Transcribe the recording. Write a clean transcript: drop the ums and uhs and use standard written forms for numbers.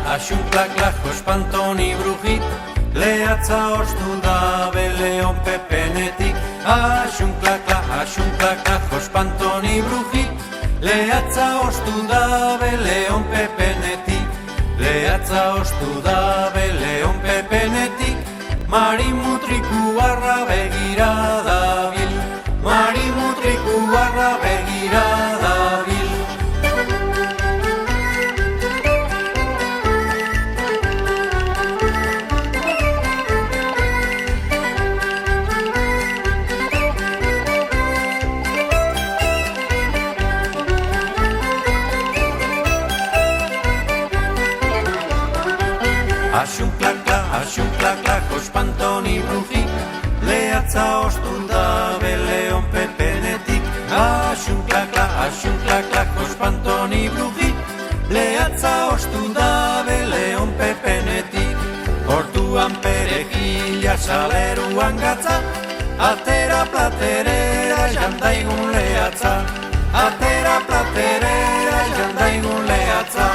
Axunklakla, jospantoni brujit, lehatza ostu da beleon pepenetik. Axunklakla, jospantoni brujit, lehatza ostu da beleon pepenetik. Lehatza ostu da beleon pepenetik, marimutriku barra begira dabil, marimutriku barra begira dabil. Axunklakla, jospantoni brujit, lehatza ostu da beleon pepenetik. Axunklakla, jospantoni brujit, lehatza ostu da beleon pepenetik. Hortuan perejila, saleruan gatza, atera platerera jandaigun lehatza. Atera platerera jandaigun lehatza.